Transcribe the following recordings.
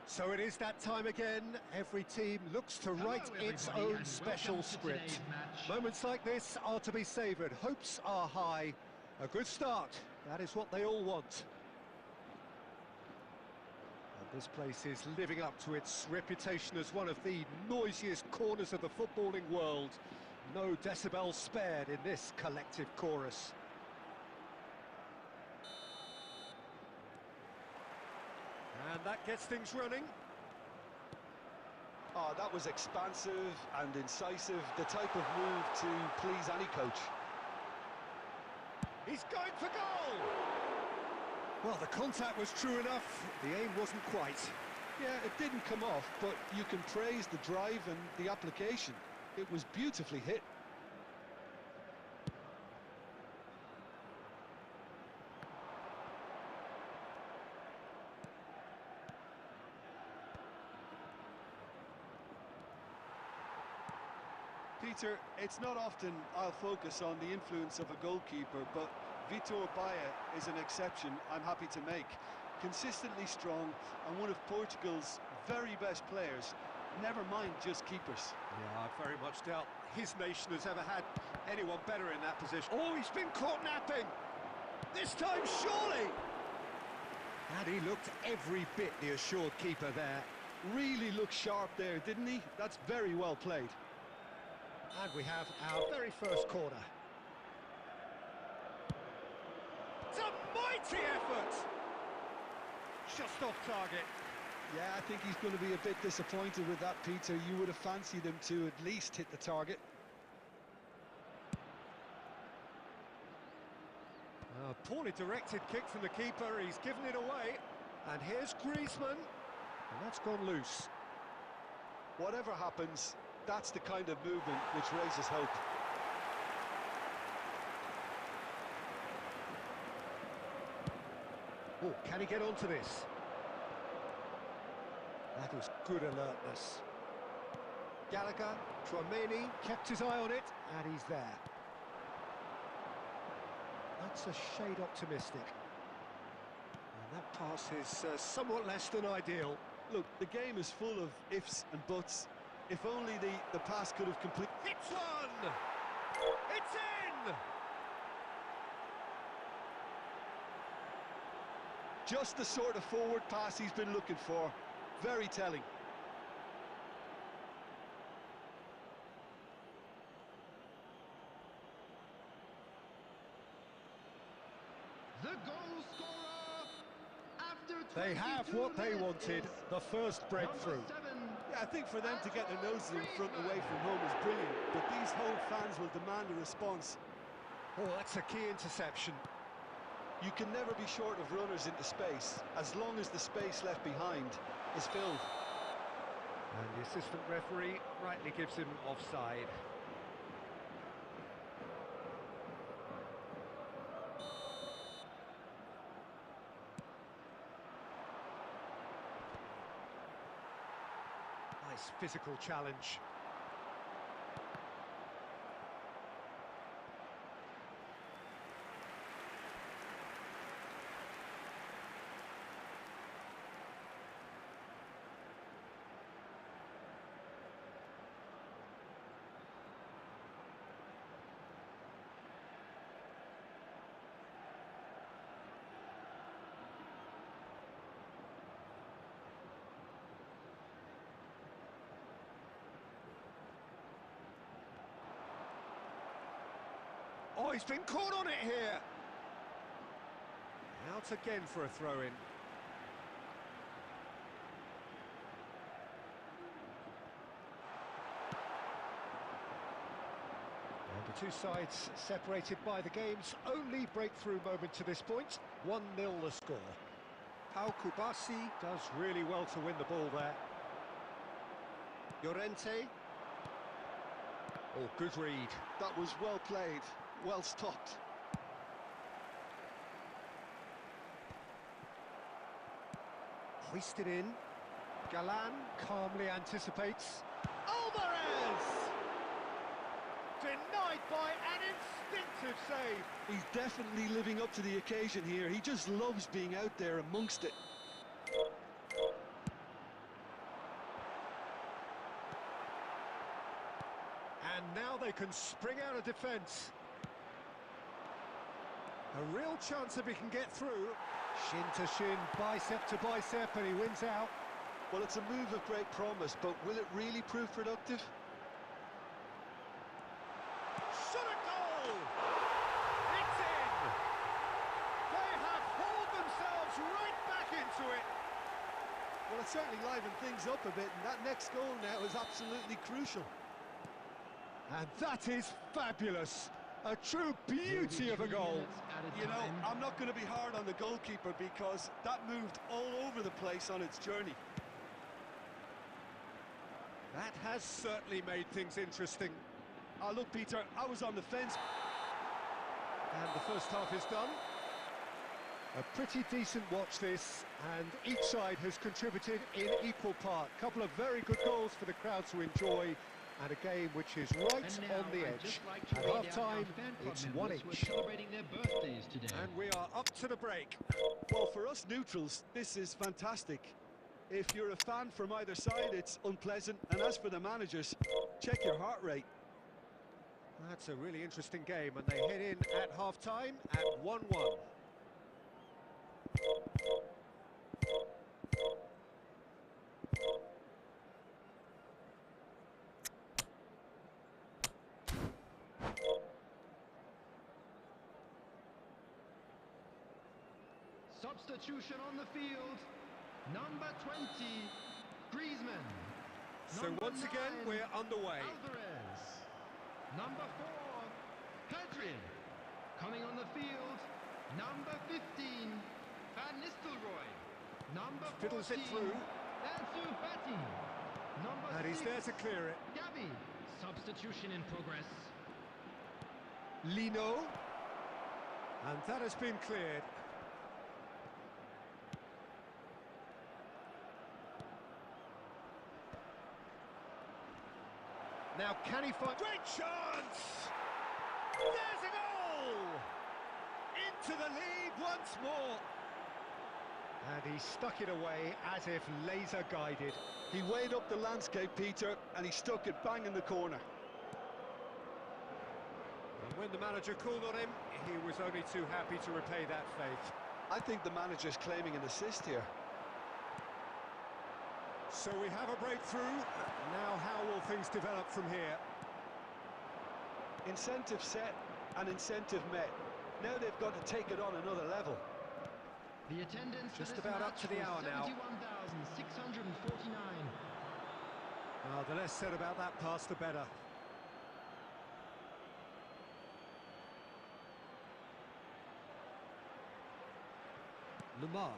So it is that time again. Every team looks to write its own special script. Moments like this are to be savoured. Hopes are high. A good start. That is what they all want. And this place is living up to its reputation as one of the noisiest corners of the footballing world. No decibels spared in this collective chorus. And that gets things running. Oh, that was expansive and incisive, the type of move to please any coach. He's going for goal! Well, the contact was true enough, the aim wasn't quite. Yeah, it didn't come off, but you can praise the drive and the application. It was beautifully hit. Peter, it's not often I'll focus on the influence of a goalkeeper, but Vitor Baia is an exception I'm happy to make. Consistently strong and one of Portugal's very best players, never mind just keepers. Yeah, I very much doubt his nation has ever had anyone better in that position. Oh, he's been caught napping! This time, surely! And he looked every bit the assured keeper there. Really looked sharp there, didn't he? That's very well played. And we have our very first corner. It's a mighty effort! Just off target. Yeah, I think he's going to be a bit disappointed with that, Peter. You would have fancied him to at least hit the target. Poorly directed kick from the keeper, he's given it away. And here's Griezmann, and that's gone loose. Whatever happens, that's the kind of movement which raises hope. Oh, can he get onto this? That is good alertness. Gallagher, Tchouameni, kept his eye on it, and he's there. That's a shade optimistic. And that pass is somewhat less than ideal. Look, the game is full of ifs and buts. If only the pass could have completed. It's one! It's in! Just the sort of forward pass he's been looking for. Very telling. The goal scorer after 22 They have what they wanted, the first breakthrough. Yeah, I think for them to get their noses in front away from home is brilliant, but these home fans will demand a response. Oh, that's a key interception. You can never be short of runners into space, as long as the space left behind is filled. And the assistant referee rightly gives him offside. Nice physical challenge. Oh, he's been caught on it here. Out again for a throw-in. And the two sides separated by the game's only breakthrough moment to this point. 1-0 the score. Pau Kubasi does really well to win the ball there. Llorente. Oh, good read. That was well played, well stopped. Hoisted in. Galan calmly anticipates. Alvarez! Denied by an instinctive save. He's definitely living up to the occasion here. He just loves being out there amongst it. And now they can spring out of defence. A real chance if he can get through. Shin to shin, bicep to bicep, and he wins out. Well, it's a move of great promise, but will it really prove productive? Shot a goal! It's in! They have hauled themselves right back into it. Well, it certainly livened things up a bit, and that next goal now is absolutely crucial. And that is fabulous. A true beauty of a goal. You know, I'm not going to be hard on the goalkeeper because that moved all over the place on its journey. That has certainly made things interesting. Oh, look, Peter, I was on the fence. And the first half is done. A pretty decent watch this, and each side has contributed in equal part. Couple of very good goals for the crowd to enjoy, and a game which is right on the edge. At half-time, it's one each. Celebrating their birthdays today. And we are up to the break. Well, for us neutrals, this is fantastic. If you're a fan from either side, it's unpleasant. And as for the managers, check your heart rate. That's a really interesting game, and they head in at half-time at 1-1. Substitution on the field. Number 20, Griezmann. So Number once again, 9, we're underway. Alvarez. Number 4, Pedri. Coming on the field, number 15, Van Nistelrooy. Number 14, Fiddles it through. Ansu Fati. Number And he's 6, there to clear it. Gavi. Substitution in progress. Lino. And that has been cleared. Now can he find... Great chance! There's a goal! Into the lead once more. And he stuck it away as if laser guided. He weighed up the landscape, Peter, and he stuck it bang in the corner. And when the manager called on him, he was only too happy to repay that faith. I think the manager's claiming an assist here. So we have a breakthrough. Now how will things develop from here? Incentive set and incentive met. Now they've got to take it on another level. The attendance Just for this about up match to the was hour now. 71,649. The less said about that pass, the better. Lamar.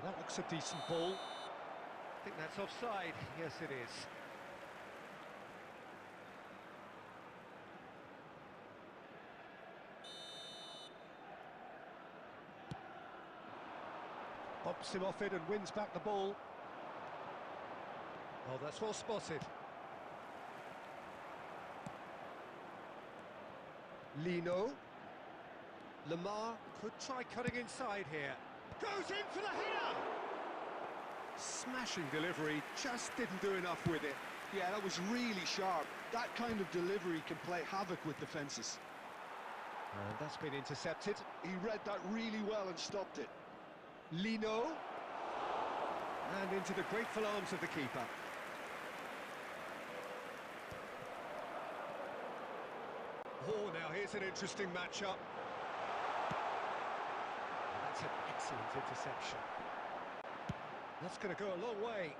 That looks a decent ball. I think that's offside. Yes, it is. Bumps him off it and wins back the ball. Oh, that's well spotted. Lino. Lamar could try cutting inside here. Goes in for the header! Smashing delivery, just didn't do enough with it. Yeah, that was really sharp. That kind of delivery can play havoc with defences. And that's been intercepted. He read that really well and stopped it. Lino. And into the grateful arms of the keeper. Oh, now here's an interesting matchup. That's an excellent interception. That's going to go a long way.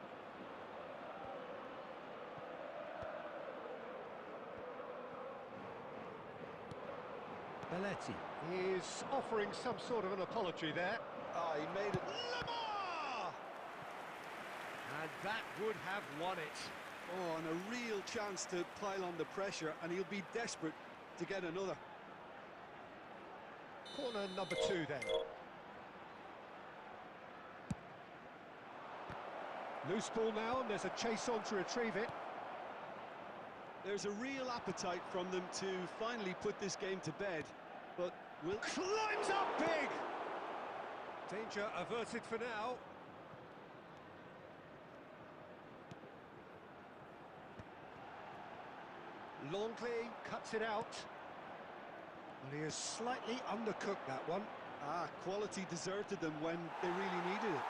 Belletti is offering some sort of an apology there. Ah, he made it. Lamar! And that would have won it. Oh, and a real chance to pile on the pressure, and he'll be desperate to get another. Corner number 2 then. Loose ball now, and there's a chase on to retrieve it. There's a real appetite from them to finally put this game to bed, but will... Climbs up big! Danger averted for now. Longley cuts it out. Well, he has slightly undercooked that one. Ah, quality deserted them when they really needed it.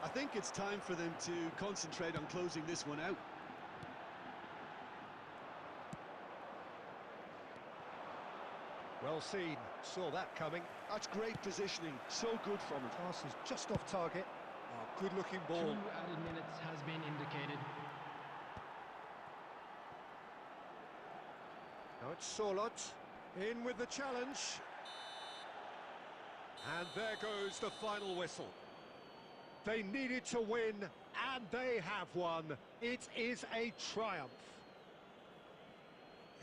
I think it's time for them to concentrate on closing this one out. Well seen, saw that coming. That's great positioning, so good from it. Pass is just off target. Oh, good looking 2 ball. added minutes has been indicated. Now it's Sorlot, in with the challenge. And there goes the final whistle. They needed to win, and they have won. It is a triumph.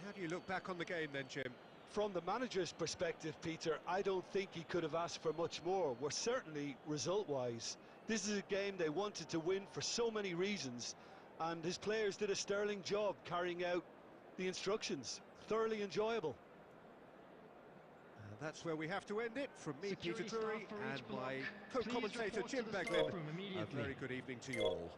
How do you look back on the game then, Jim? From the manager's perspective, Peter, I don't think he could have asked for much more. We're certainly result-wise. This is a game they wanted to win for so many reasons, and his players did a sterling job carrying out the instructions. Thoroughly enjoyable. And that's where we have to end it. From me, Security Peter Drury, staff for and each block. my Please co-commentator, report to Jim the staff Beglin. room A immediately. very good evening to you all.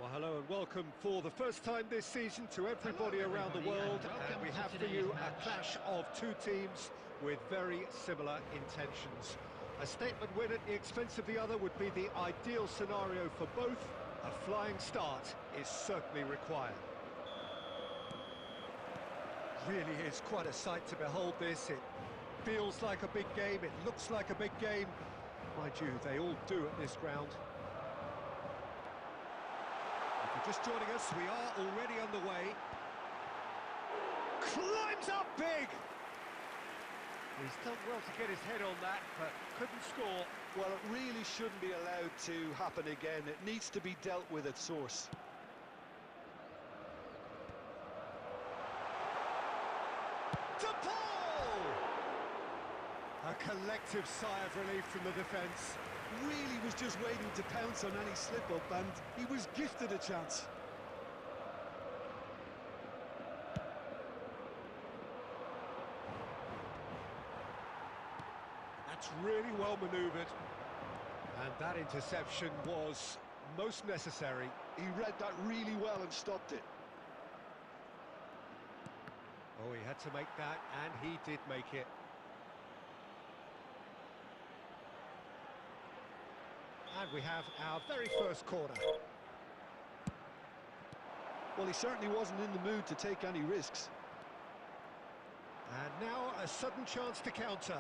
Well, hello and welcome for the first time this season to everybody around the world. And we have for you a clash of two teams with very similar intentions. A statement win at the expense of the other would be the ideal scenario for both. A flying start is certainly required. Really is quite a sight to behold this. It feels like a big game, it looks like a big game. Mind you, they all do at this ground. If you're just joining us, we are already underway. Climbs up big! He's done well to get his head on that, but couldn't score. Well, it really shouldn't be allowed to happen again. It needs to be dealt with at source. To Paul! A collective sigh of relief from the defence. Really was just waiting to pounce on any slip-up, and he was gifted a chance. That's really well manoeuvred. And that interception was most necessary. He read that really well and stopped it. Oh, he had to make that, and he did make it. And we have our very first corner. Well, he certainly wasn't in the mood to take any risks. And now a sudden chance to counter.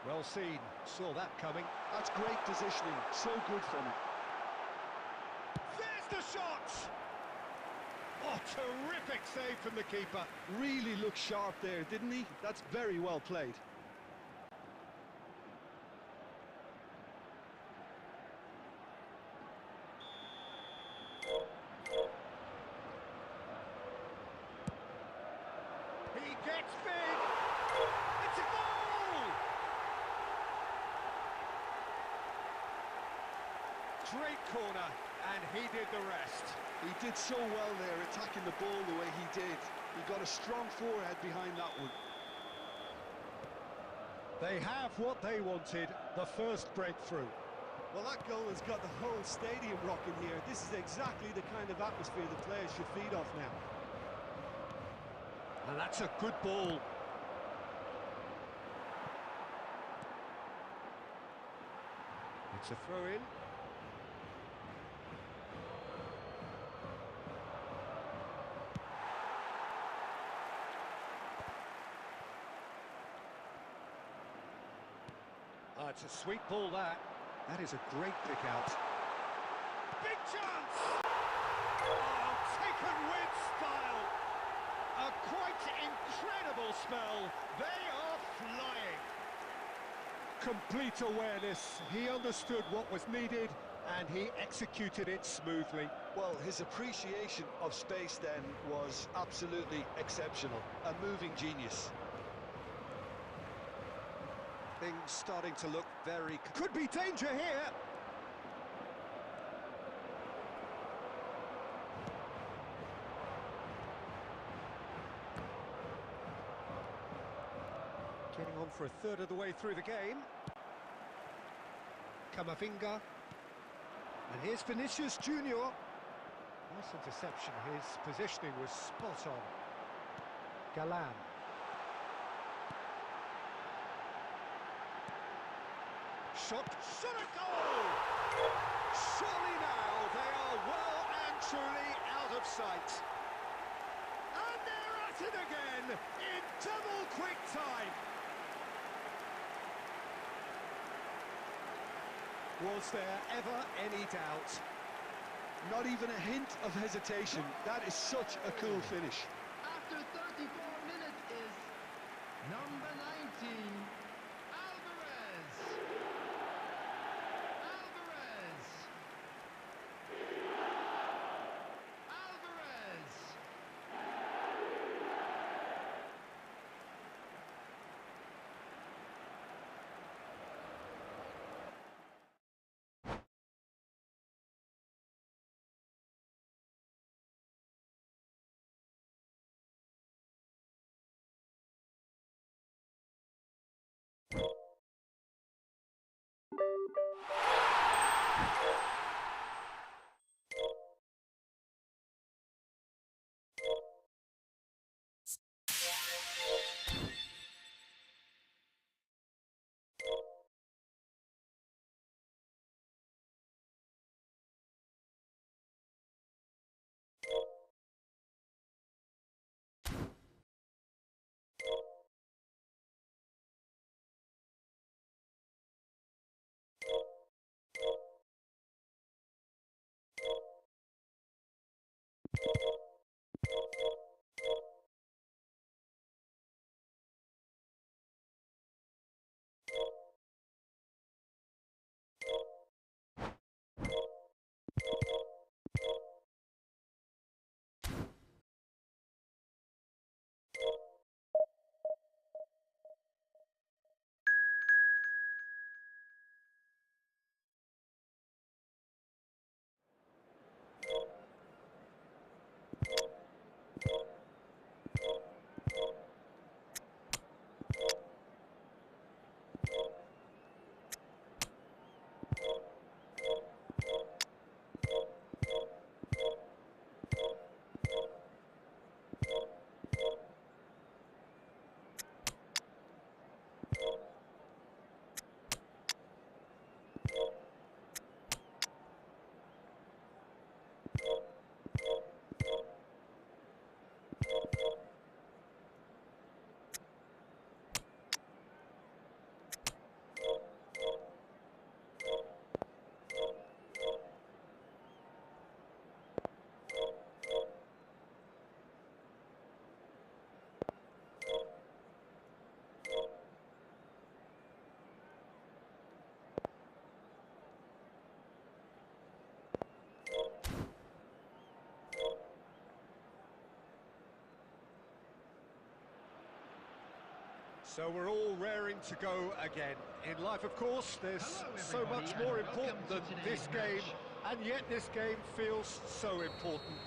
Well seen, saw that coming. That's great positioning, so good from him. There's the shot! Oh, terrific save from the keeper. Really looked sharp there, didn't he? That's very well played. He gets big! It's a goal! Great corner, and he did the rest. He did so well there, attacking the ball the way he did. He got a strong forehead behind that one. They have what they wanted, the first breakthrough. Well, that goal has got the whole stadium rocking here. This is exactly the kind of atmosphere the players should feed off now. And that's a good ball. It's a throw-in. It's a sweet ball, that. That is a great pick out. Big chance! Oh, taken with style. A quite incredible spell. They are flying. Complete awareness. He understood what was needed and he executed it smoothly. Well, his appreciation of space then was absolutely exceptional. A moving genius. Things starting to look very... Could be danger here! Getting on for a third of the way through the game. Camavinga. And here's Vinicius Junior. Nice interception. His positioning was spot on. Galan. Shot a goal! Surely now they are well and truly out of sight. And they're at it again in double quick time. Was there ever any doubt? Not even a hint of hesitation. That is such a cool finish. After 34 minutes is number 19, Alvarez. So we're all raring to go again. In life, of course, there's so much more important than this game, and yet this game feels so important.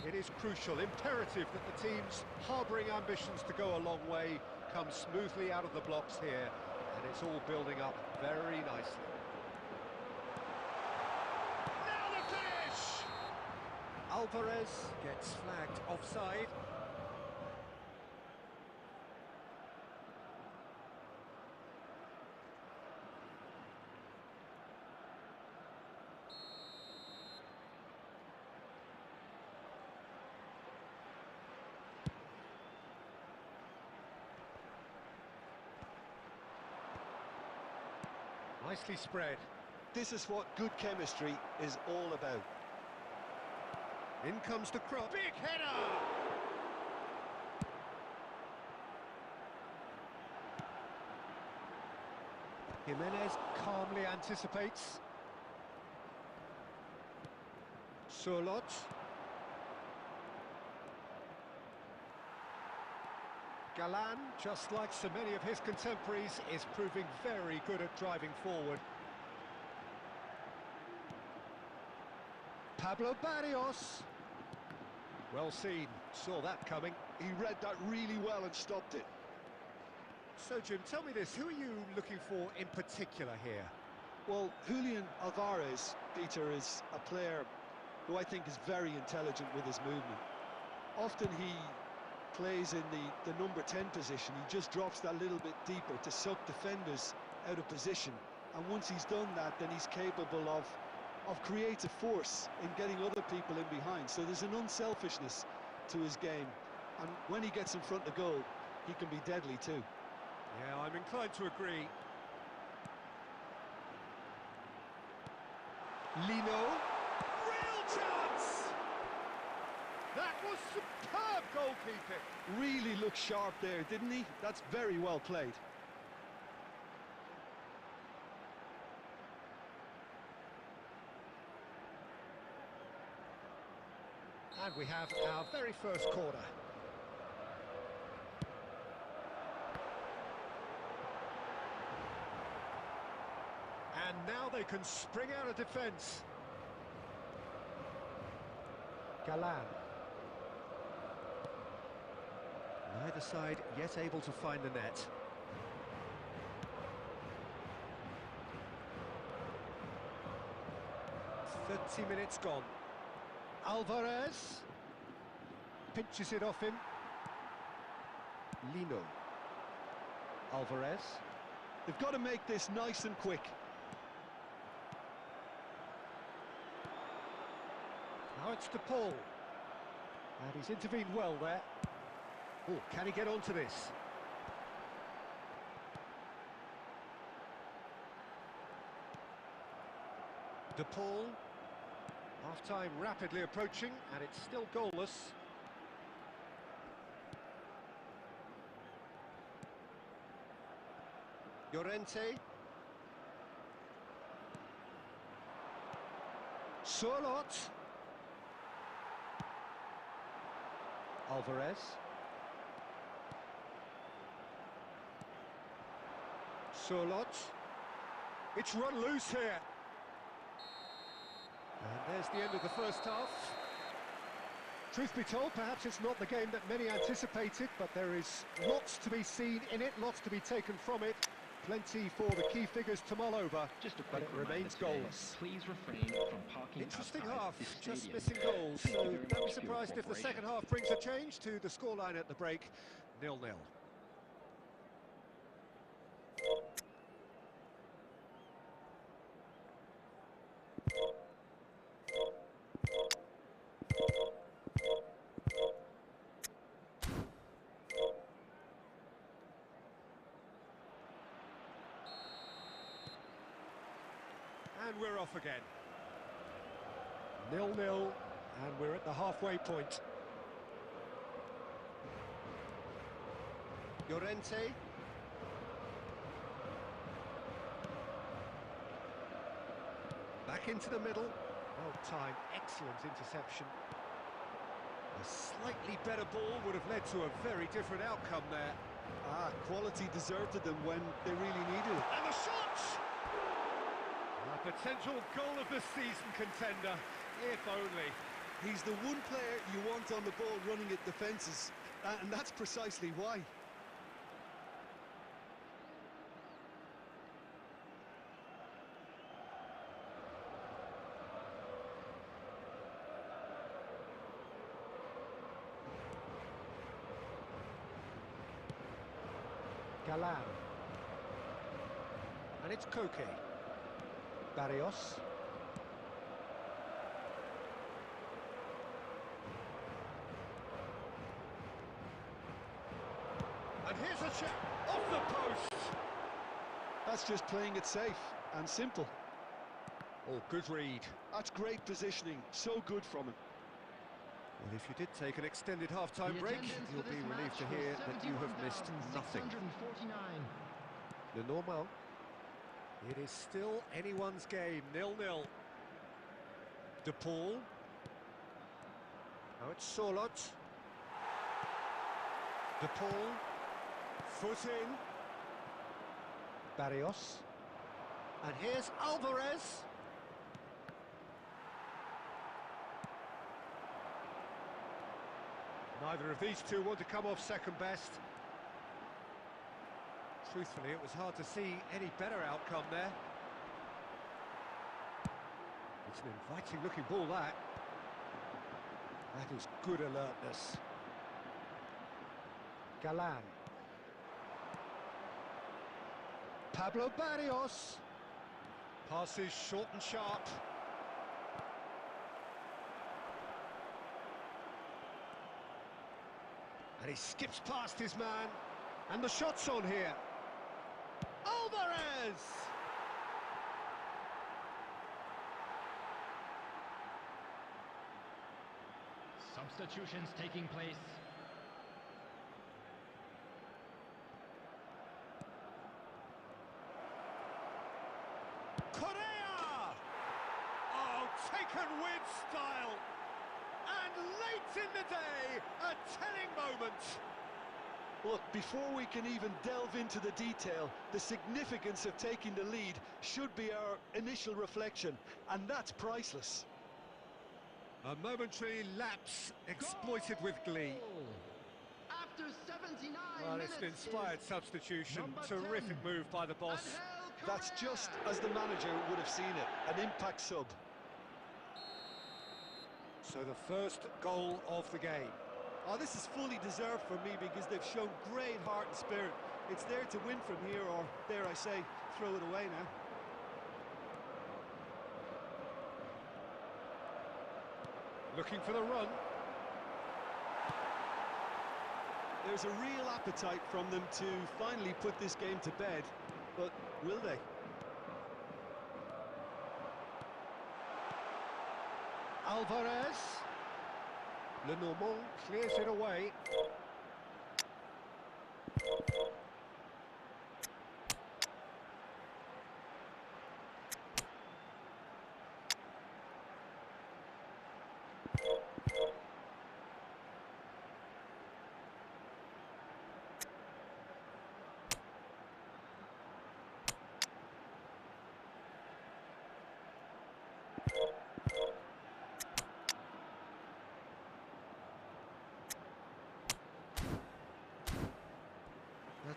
It is crucial, imperative that the teams harbouring ambitions to go a long way come smoothly out of the blocks here, and it's all building up very nicely. Now the finish! Alvarez gets flagged offside. Nicely spread. This is what good chemistry is all about. In comes the cross. Big header! Jimenez calmly anticipates. Surlot. Galan, just like so many of his contemporaries, is proving very good at driving forward. Pablo Barrios. Well seen, saw that coming. He read that really well and stopped it. So, Jim, tell me this, who are you looking for in particular here? Well, Julian Alvarez, Peter, is a player who I think is very intelligent with his movement. Often he plays in the number 10 position. He just drops that little bit deeper to suck defenders out of position, and once he's done that, then he's capable of creative force in getting other people in behind. So there's an unselfishness to his game, and when he gets in front of goal, he can be deadly too. Yeah, I'm inclined to agree. Lino, real chance! That was superb goalkeeping. Really looked sharp there, didn't he? That's very well played. And we have our very first corner. And now they can spring out of defence. Galan. Neither side yet able to find the net. "30 minutes gone. Alvarez pinches it off him. Lino. Alvarez. They've got to make this nice and quick. Now it's to Paul. And he's intervened well there. Oh, can he get onto this? De Paul. Half-time rapidly approaching, and it's still goalless. Llorente. Surlot. Alvarez. Surlot. It's run loose here. And there's the end of the first half. Truth be told, perhaps it's not the game that many anticipated, but there is lots to be seen in it, lots to be taken from it. Plenty for the key figures to mull over, but it remains goalless. Please refrain from parking Interesting outside half, the just stadium. missing goals, Thank so you very don't be much for your surprised if the second half brings a change to the scoreline at the break. 0-0. And we're off again. 0-0, and we're at the halfway point. Llorente. Back into the middle. Well timed, excellent interception. A slightly better ball would have led to a very different outcome there. Quality deserted them when they really needed it. And the shot! A potential goal of the season contender, if only. He's the one player you want on the ball running at defences, and that's precisely why. Galan. And it's Koke. Barrios. And here's a chip off the post. That's just playing it safe and simple. Oh, good read. That's great positioning, so good from him. Well, if you did take an extended half-time break, you'll be relieved to hear that you have missed nothing. Le Normand. It is still anyone's game, 0-0. De Paul. Now it's Solot. De Paul. Foot in. Barrios. And here's Alvarez. Neither of these two want to come off second best. Truthfully, it was hard to see any better outcome there. It's an inviting looking ball, that. That is good alertness. Galan. Pablo Barrios. Passes short and sharp. And he skips past his man. And the shot's on here. Alvarez! Substitutions taking place. Correa! Oh, taken with style. And late in the day, a telling moment. Look, before we can even delve into the detail, the significance of taking the lead should be our initial reflection, and that's priceless. A momentary lapse exploited with glee. After 79 Well, minutes it's an inspired is substitution. number Terrific 10. move by the boss. Angel That's Correa. just as the manager would have seen it, an impact sub. So the first goal of the game. Oh, this is fully deserved for me because they've shown great heart and spirit. It's there to win from here, or dare I say, throw it away now. Looking for the run. There's a real appetite from them to finally put this game to bed, but will they? Alvarez. Le Normand clears it away.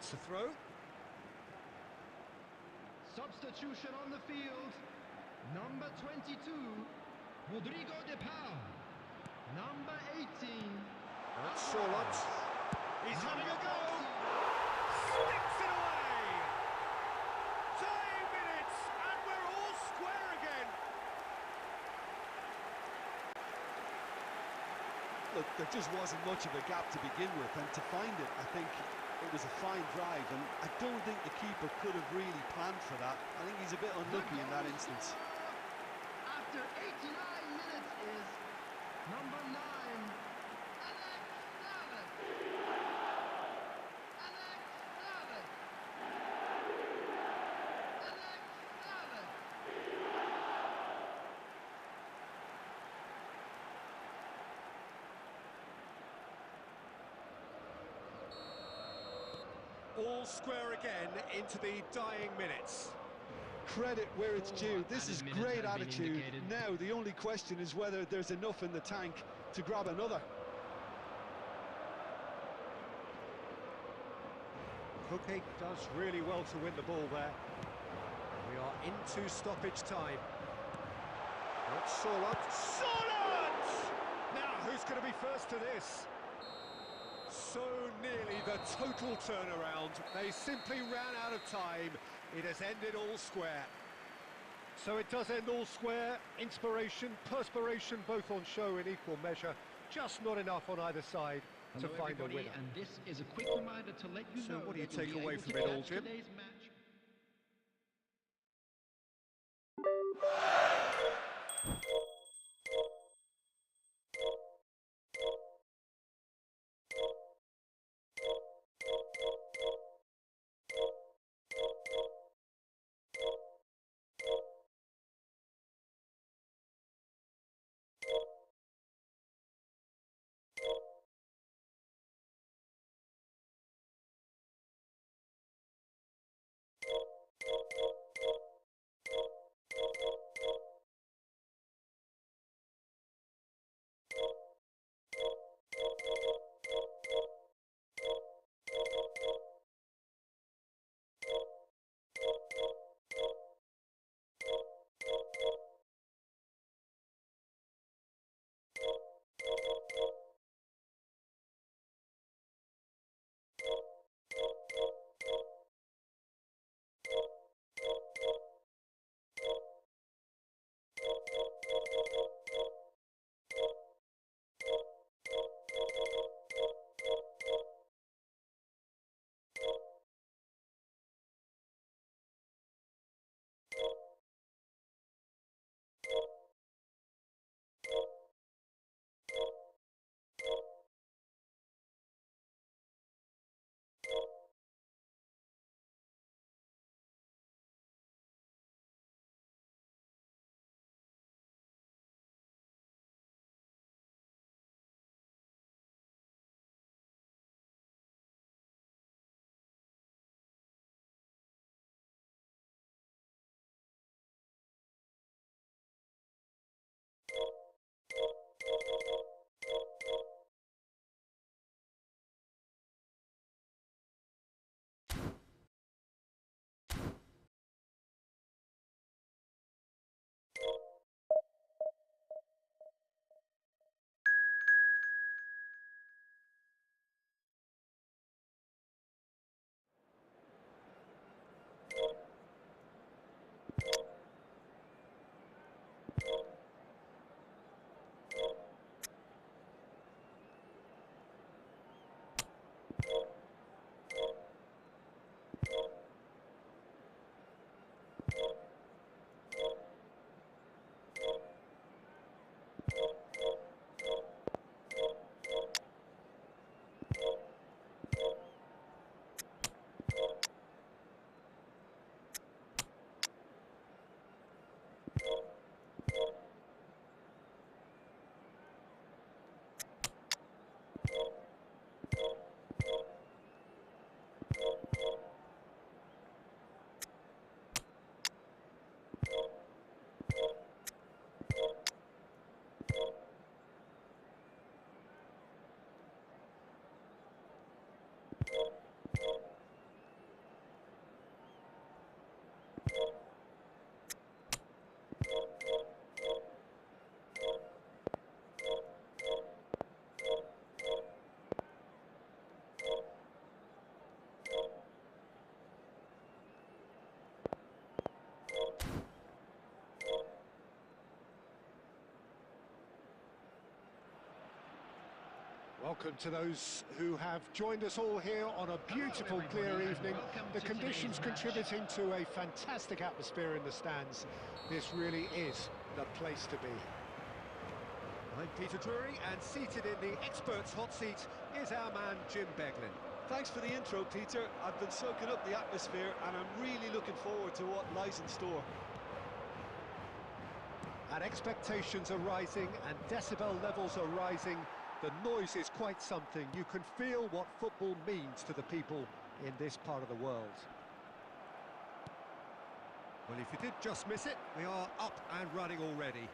That's the throw. Substitution on the field. Number 22, Rodrigo de Paul. Number 18. That's Solot. He's having a go. Sticks it away. 10 minutes and we're all square again. Look, there just wasn't much of a gap to begin with, and to find it, I think it was a fine drive, and I don't think the keeper could have really planned for that. I think he's a bit unlucky in that instance. After 89 minutes is number 9, Alex Savic. Alex Savic. Alex Savic. all square again into the dying minutes. Credit where it's due. This added is minutes great have been attitude. indicated. Now the only question is whether there's enough in the tank to grab another. Cookie does really well to win the ball there. We are into stoppage time. What's Solan? Now, who's going to be first to this? So nearly the total turnaround. They simply ran out of time. It has ended all square. So it does end all square. Inspiration, perspiration, both on show in equal measure. Just not enough on either side to Hello, find a everybody, winner. and this is a quick reminder to let you So know what do you that you'll take be away able from to it all, catch Jim? today's match. Welcome to those who have joined us all here on a beautiful, clear evening. The conditions contributing to a fantastic atmosphere in the stands. This really is the place to be. I'm Peter Drury, and seated in the experts' hot seat is our man Jim Beglin. Thanks for the intro, Peter. I've been soaking up the atmosphere and I'm really looking forward to what lies in store. And expectations are rising and decibel levels are rising. The noise is quite something. You can feel what football means to the people in this part of the world. Well, if you did just miss it, we are up and running already.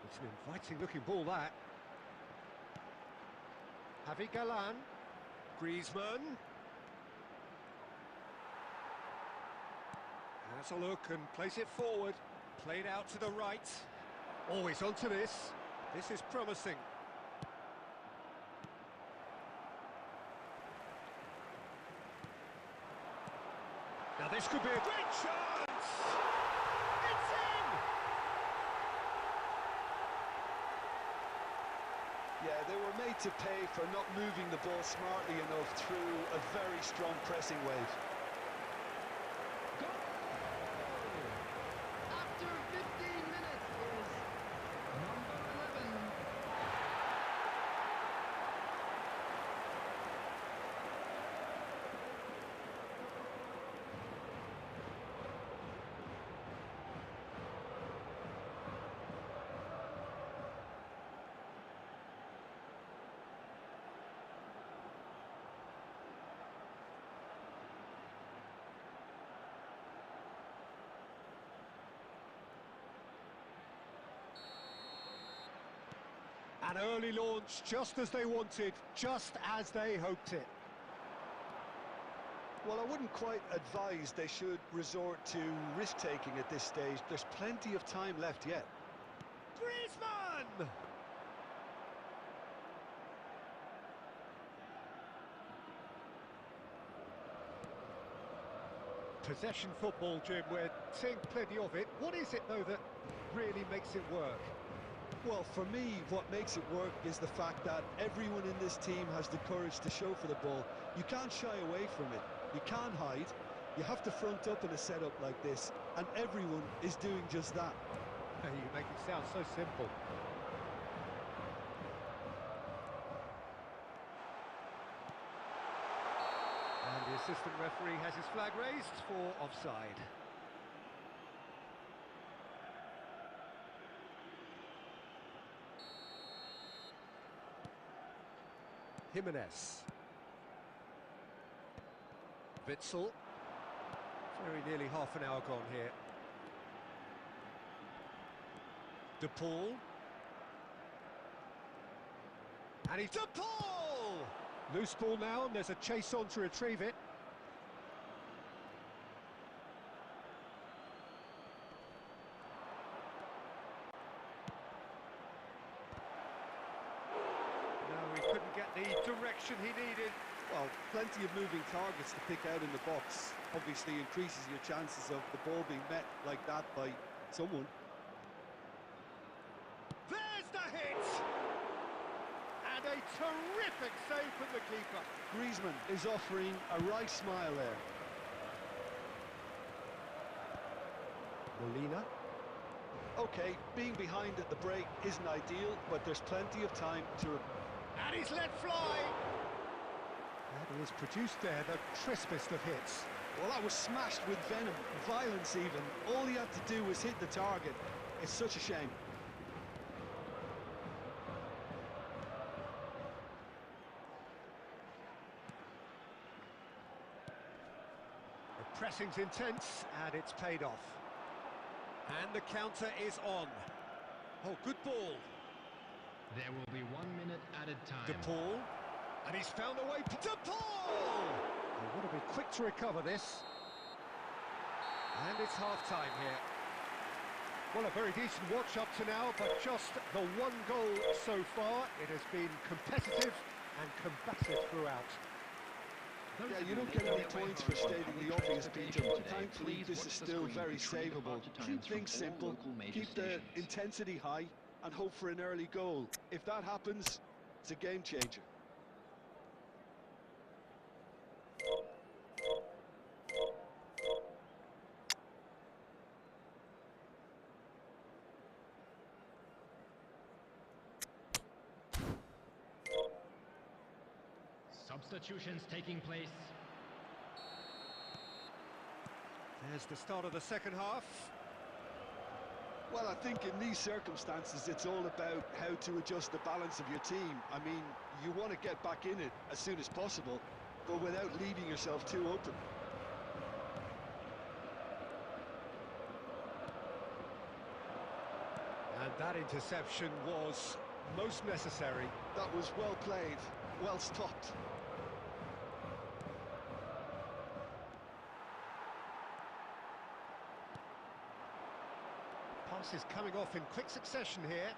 It's an inviting-looking ball, that. Javi Galan, Griezmann. Has a look and plays it forward. Played out to the right. Always onto this. This is promising. Now this could be a great chance! It's in! Yeah, they were made to pay for not moving the ball smartly enough through a very strong pressing wave. After 15 minutes is number 11. An early launch, just as they wanted, just as they hoped it. Well, I wouldn't quite advise they should resort to risk-taking at this stage. There's plenty of time left yet. Griezmann! Possession football, Jim, we're seeing plenty of it. What is it, though, that really makes it work? Well, for me, what makes it work is the fact that everyone in this team has the courage to show for the ball. You can't shy away from it. You can't hide. You have to front up in a setup like this, and everyone is doing just that. You make it sound so simple. And the assistant referee has his flag raised for offside. Jimenez. Witsel. Very nearly half an hour gone here. De Paul. And he's De Paul! Loose ball now, and there's a chase on to retrieve it. The direction he needed. Well, plenty of moving targets to pick out in the box. Obviously increases your chances of the ball being met like that by someone. There's the hit! And a terrific save from the keeper. Griezmann is offering a right smile there. Molina. Okay, being behind at the break isn't ideal, but there's plenty of time to... And he's let fly! That is produced there, the crispest of hits. Well, that was smashed with venom, violence even. All he had to do was hit the target. It's such a shame. The pressing's intense, and it's paid off. And the counter is on. Oh, good ball. There will be 1 minute added time. De Paul, and he's found a way. De Paul! They want to be quick to recover this. And it's half-time here. Well, a very decent watch up to now, but just the one goal so far. It has been competitive and combative throughout. Yeah, you don't get any points for stating the obvious, Peter, but thankfully this is still very savable. Keep things simple, keep the intensity high, and hope for an early goal. If that happens, it's a game changer. Substitutions taking place. There's the start of the second half. Well, I think in these circumstances, it's all about how to adjust the balance of your team. I mean, you want to get back in it as soon as possible, but without leaving yourself too open. And that interception was most necessary. That was well played, well stopped. Passes coming off in quick succession here.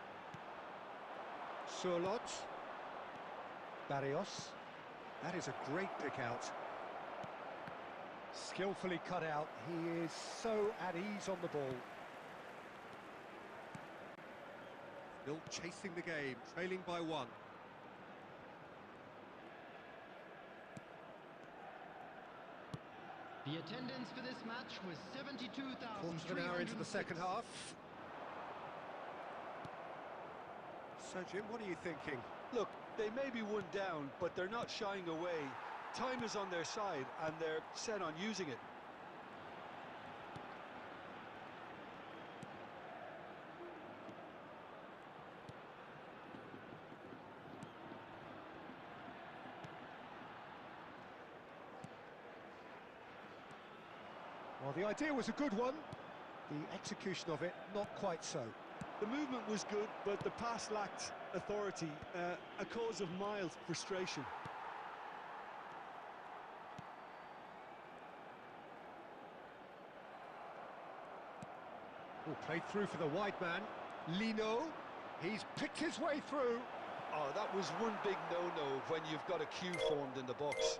Surlot. Barrios. That is a great pick out. Skillfully cut out. He is so at ease on the ball. Still chasing the game, trailing by one. The attendance for this match was 72,300. Quarter of an hour into the second half. So, Jim, what are you thinking? Look, they may be one down, but they're not shying away. Time is on their side, and they're set on using it. Well, the idea was a good one. The execution of it, not quite so. The movement was good, but the pass lacked authority, a cause of mild frustration. Oh, played through for the wide man. Lino, he's picked his way through. Oh, that was one big no-no when you've got a queue formed in the box.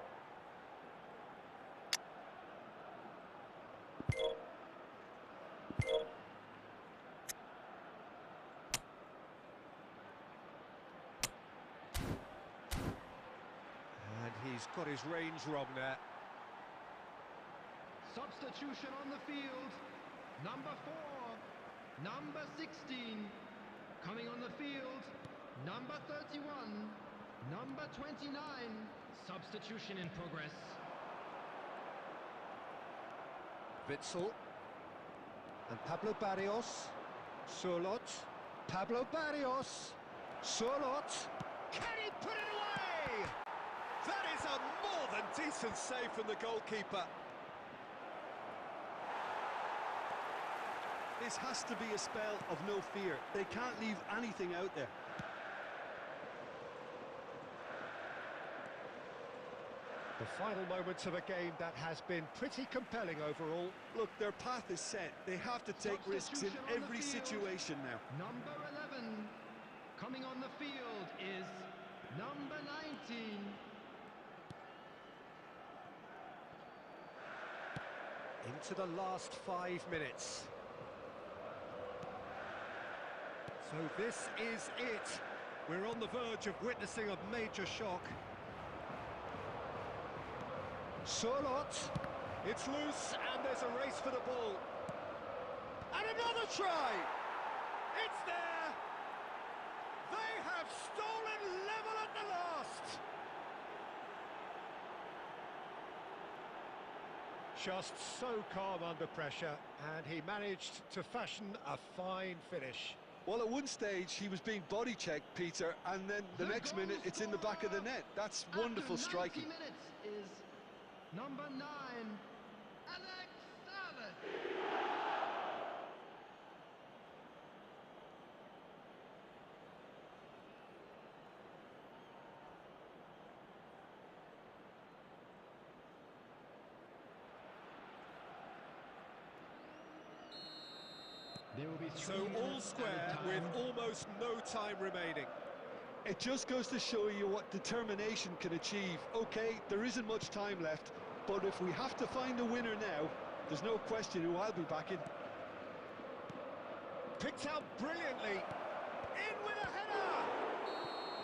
And he's got his range wrong there. Substitution on the field. Number 4, number 16. Coming on the field, number 31, number 29. Substitution in progress. Witzel. And Pablo Barrios. Surlot. Pablo Barrios. Surlot. Can he put it away? That is a more than decent save from the goalkeeper. This has to be a spell of no fear. They can't leave anything out there. The final moments of a game that has been pretty compelling overall. Look, their path is set. They have to take risks in every situation now. Number 11. Coming on the field is number 19. Into the last 5 minutes. So this is it. We're on the verge of witnessing a major shock. Surlot. It's loose and there's a race for the ball. And another try. It's there. They have stolen level at the last. Just so calm under pressure, and he managed to fashion a fine finish. Well, at one stage he was being body checked, Peter, and then the next minute it's in the back of the net. That's wonderful striking. After 90 minutes is number 9, Alex Savic. There will be So all square with almost no time remaining. It just goes to show you what determination can achieve. Okay, there isn't much time left, but if we have to find a winner now, there's no question who I'll be backing. Picked out brilliantly. In with a header!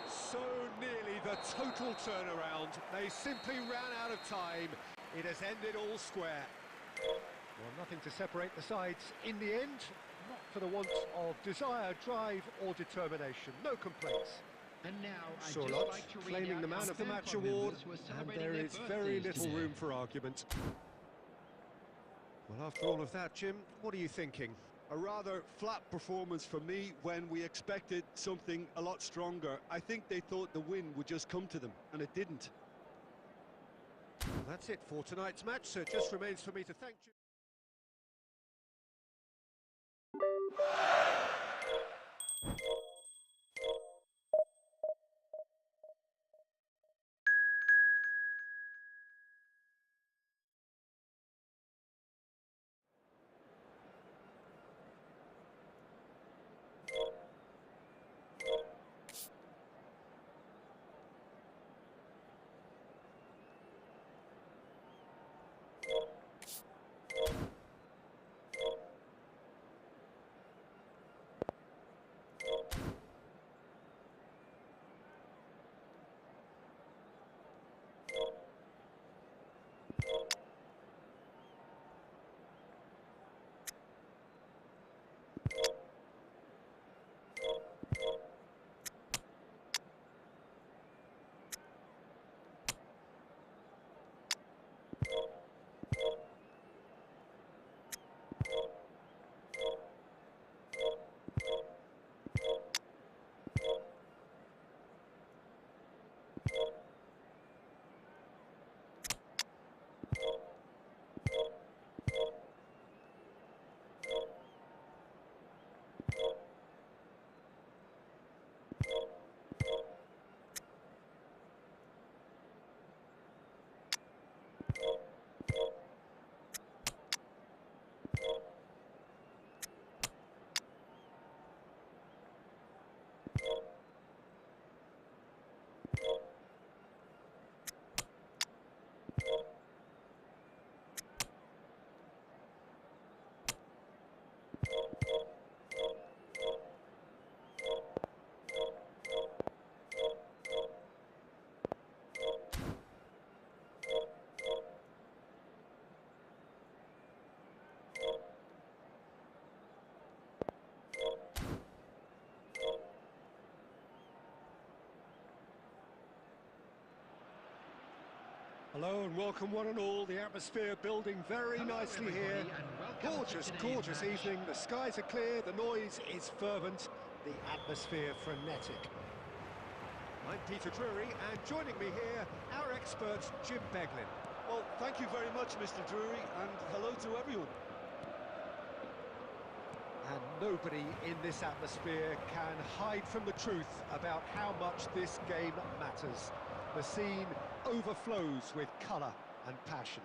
So nearly the total turnaround. They simply ran out of time. It has ended all square. Well, nothing to separate the sides in the end. Not for the want of desire, drive or determination. No complaints. And now I'd just Surlot like to read claiming out the man how of the fan match club award, members were and celebrating there their is very birthdays little today. room for argument. Well, after all of that, Jim, what are you thinking? A rather flat performance from me when we expected something a lot stronger. I think they thought the win would just come to them, and it didn't. Well, that's it for tonight's match, so it just remains for me to thank you. Hello and welcome one and all. The atmosphere building very Hello, nicely everybody, here. and welcome to Gorgeous, today's gorgeous match. evening. The skies are clear, the noise is fervent, the atmosphere frenetic. I'm Peter Drury, and joining me here, our expert Jim Beglin. Well, thank you very much, Mr. Drury, and hello to everyone. And nobody in this atmosphere can hide from the truth about how much this game matters. The scene overflows with colour and passion.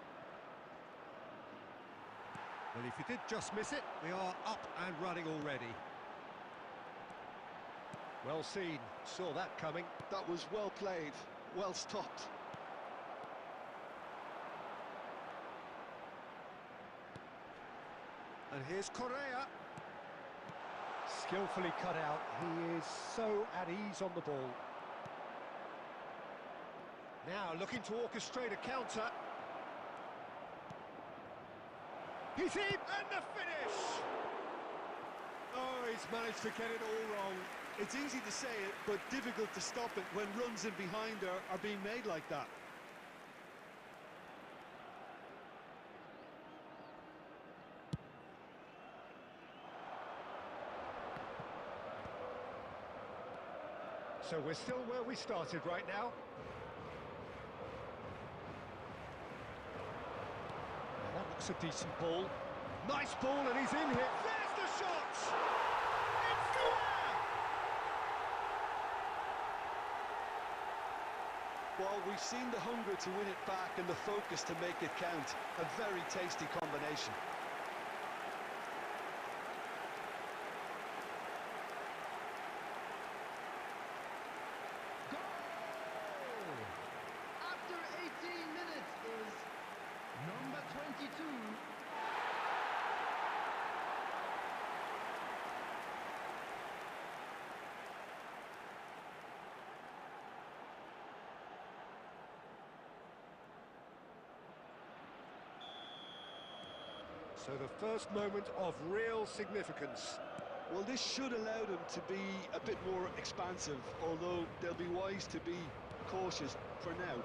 Well, if you did just miss it, we are up and running already. Well seen, saw that coming. That was well played, well stopped. And here's Correa. Skillfully cut out, he is so at ease on the ball. Now looking to orchestrate a counter. He's in, and the finish! Oh, he's managed to get it all wrong. It's easy to say it, but difficult to stop it when runs in behind are being made like that. So we're still where we started right now. Now that looks a decent ball. Nice ball, and he's in here. There's the shot! It's there! Well, we've seen the hunger to win it back and the focus to make it count. A very tasty combination. After 18 minutes is number 22. So the first moment of real significance. Well, this should allow them to be a bit more expansive, although they'll be wise to be cautious for now.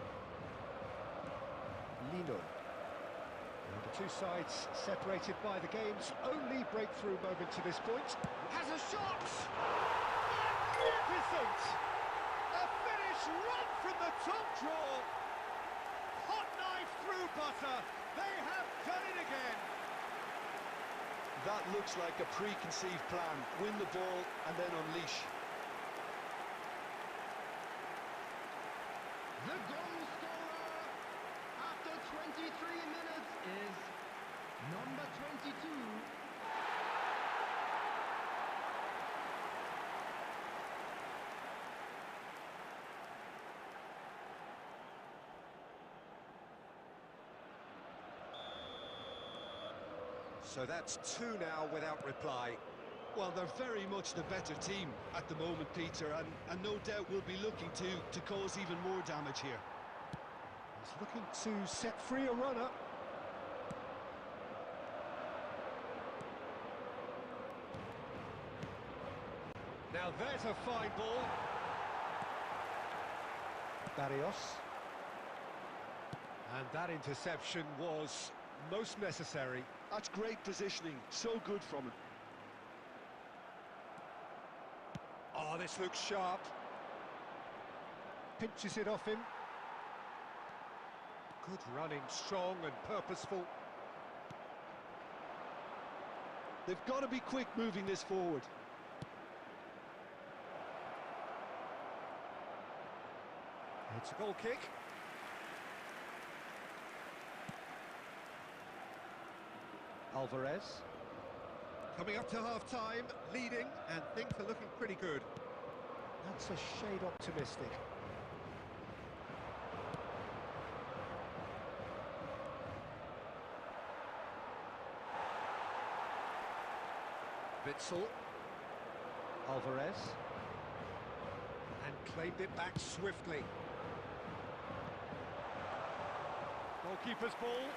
Lino. And the two sides separated by the game's only breakthrough moment to this point. Has a shot! Magnificent! A finish right from the top draw! Hot 90 through butter. They have done it again. That looks like a preconceived plan. Win the ball and then unleash. The goal scorer after 23 minutes is number 22. So that's 2 now without reply. Well, they're very much the better team at the moment, Peter, and no doubt will be looking to cause even more damage here. He's looking to set free a runner. Now there's a fine ball. Barrios. And that interception was most necessary. That's great positioning, so good from him. Oh, this looks sharp. Pinches it off him. Good running, strong and purposeful. They've got to be quick moving this forward. It's a goal kick. Alvarez. Coming up to half-time, leading, and things are looking pretty good. That's a shade optimistic. Witsel. Alvarez. And claimed it back swiftly. Goalkeeper's ball.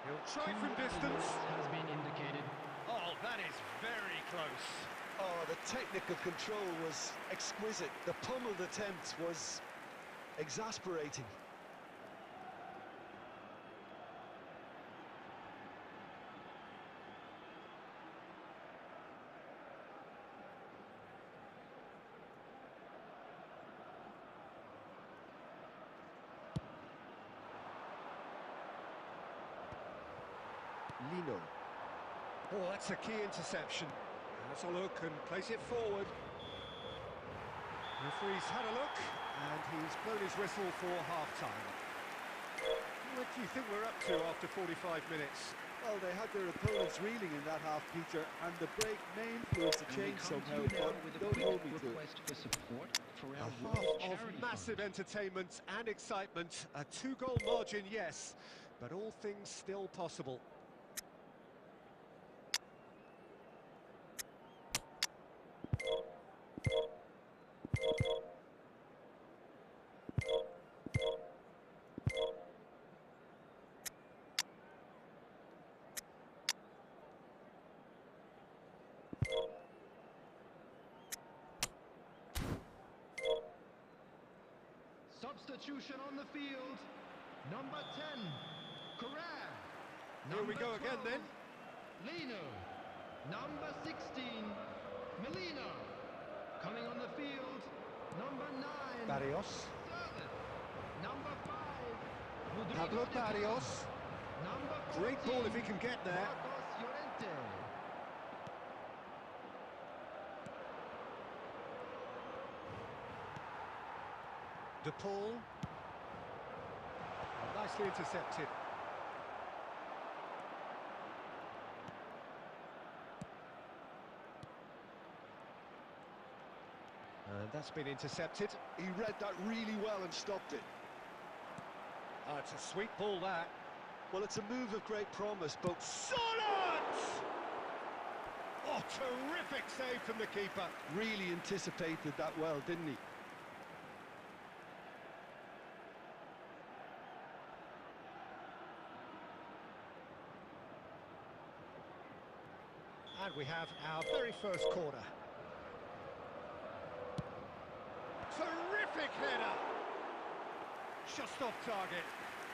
He'll try from distance. Has been indicated. Oh, that is very close. Oh, the technical control was exquisite. The pummeled attempt was exasperating. Lino. Oh, that's a key interception. Has a look and plays it forward. Referee's had a look and he's blown his whistle for half-time. What do you think we're up to after 45 minutes? Well, they had their opponents reeling in that half, Peter, and the break may influence the change somehow, but don't hold me to it. For support for our A World half of Charity massive Fund. entertainment and excitement. A 2-goal margin, yes, but all things still possible. Substitution on the field. Number 10, Correa. Here we go again then. Lino. Number 16, Melina. Coming on the field, number 9. Barrios. Sterling. Number 5, Pablo Rodrigo. Barrios. Number 14, Great ball if he can get there. Marcos Llorente. De Paul. Nicely intercepted. And that's been intercepted. He read that really well and stopped it. Oh, it's a sweet ball, that. Well, it's a move of great promise, but Solid! Oh, terrific save from the keeper. really anticipated that well, didn't he? And we have our very first corner. Terrific header! Just off target.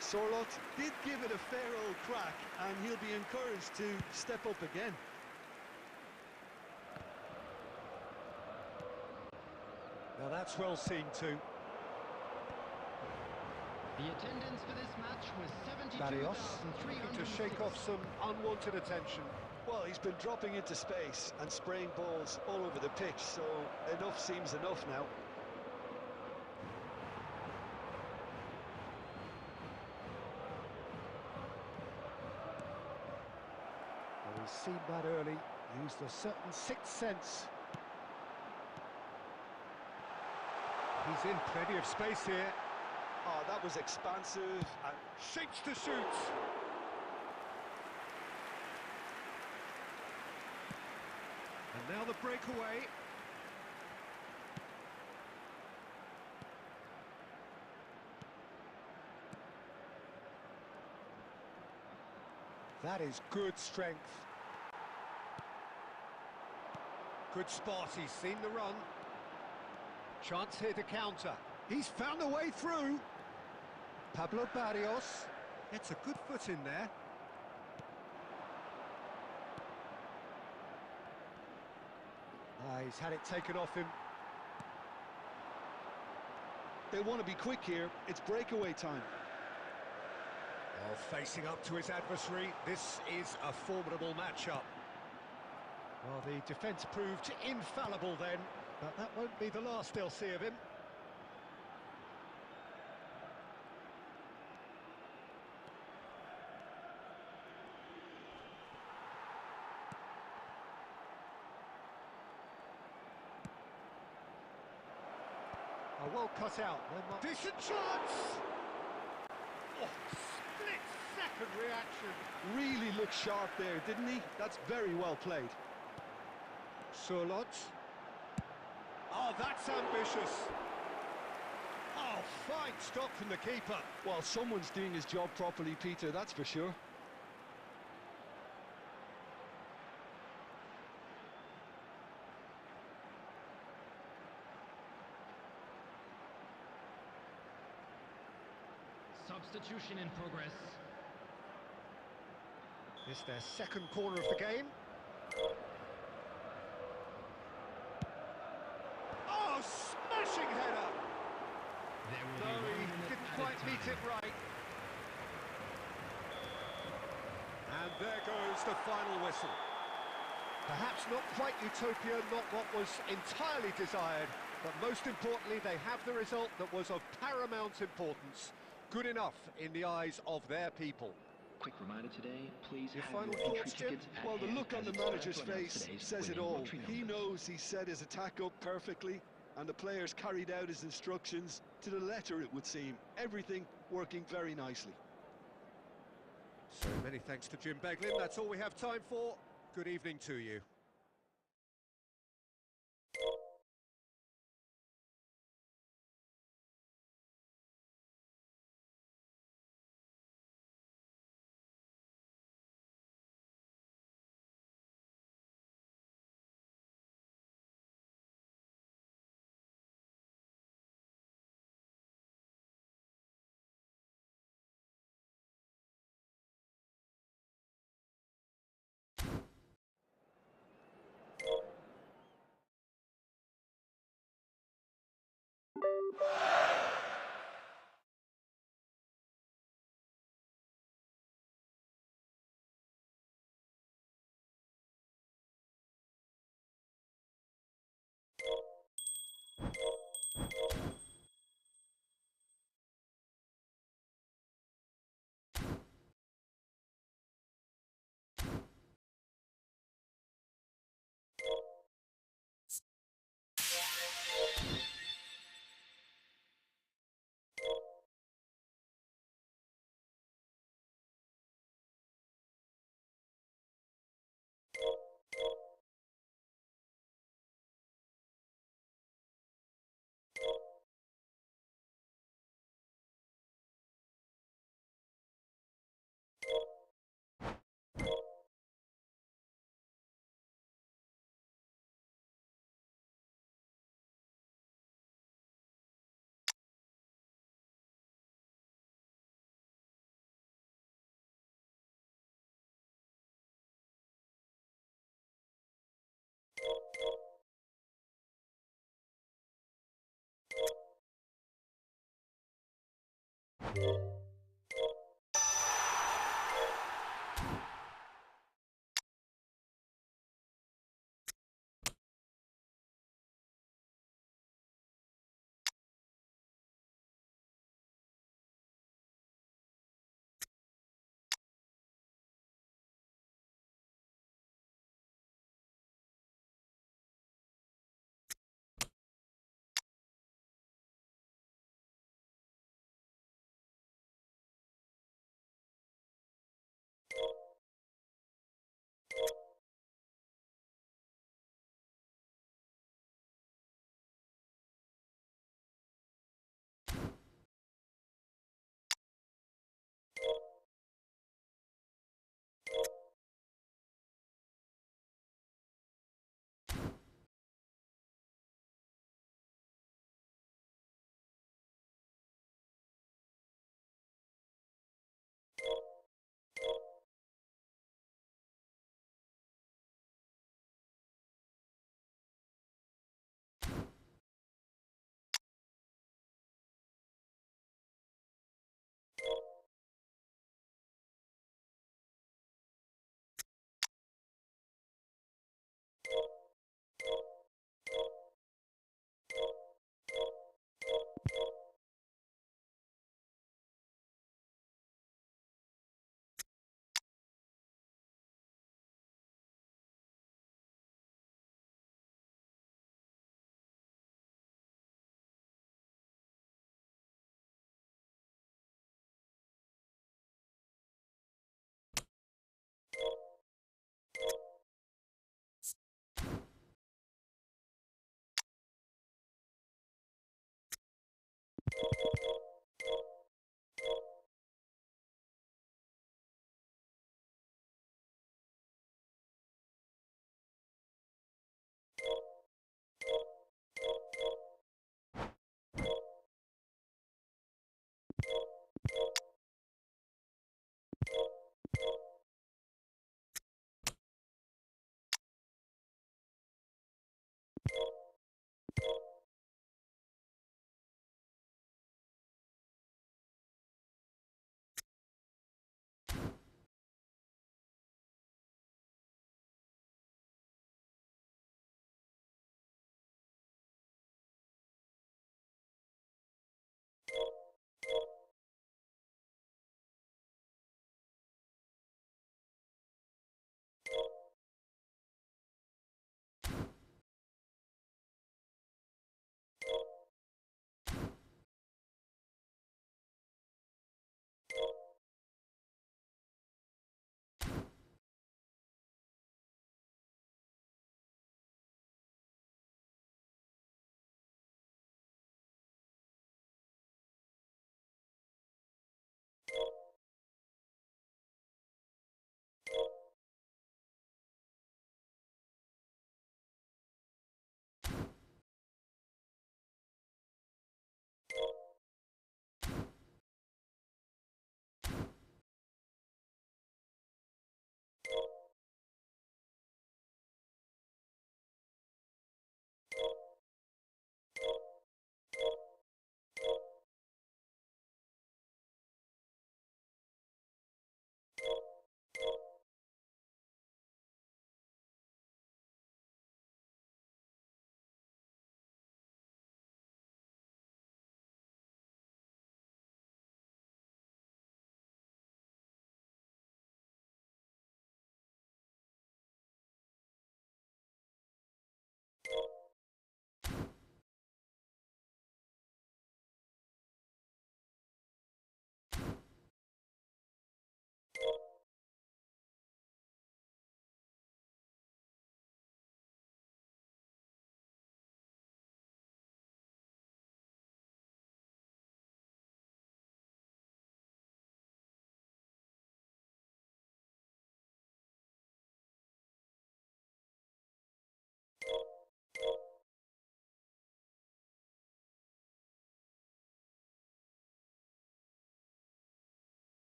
Sorloth did give it a fair old crack, and he'll be encouraged to step up again. Well, that's well seen too. The attendance for this match was Barrios looking to shake off 72,306. some unwanted attention. Well, he's been dropping into space and spraying balls all over the pitch, so enough seems enough now. Well, he's seen that early, used a certain sixth sense. He's in plenty of space here. Oh, that was expansive and Shapes to shoot. And now the breakaway. That is good strength. Good spot, he's seen the run. Chance here to counter. He's found a way through. Pablo Barrios gets a good foot in there. He's had it taken off him. they want to be quick here. It's breakaway time. Well, facing up to his adversary, this is a formidable matchup. Well, the defence proved infallible then, but that won't be the last they'll see of him. Oh, well cut out. Decent chance! Oh, split-second reaction. Really looked sharp there, didn't he? That's very well played. Surlot. Oh, that's ambitious. Oh, fine stop from the keeper. Well, someone's doing his job properly, Peter, that's for sure. Substitution in progress. It's their second corner of the game. Oh, smashing header! There will No, be 1 he minute didn't added quite meet time. it right. And there goes the final whistle. Perhaps not quite utopia, not what was entirely desired, but most importantly, they have the result that was of paramount importance. Good enough in the eyes of their people. Quick reminder today, please Your have final your entry thoughts, Jim? tickets at Well, the hand, look on as the it's time manager's to announce face today's says it winning all. lottery He numbers. knows he set his attack up perfectly, and the players carried out his instructions to the letter, it would seem. Everything working very nicely. So many thanks to Jim Beglin. That's all we have time for. Good evening to you.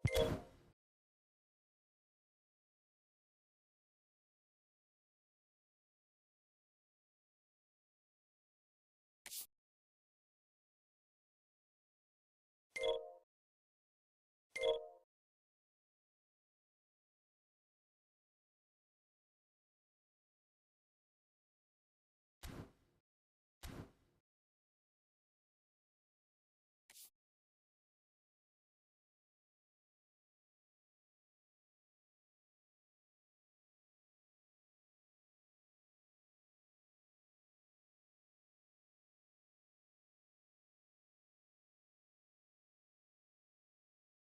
Bye.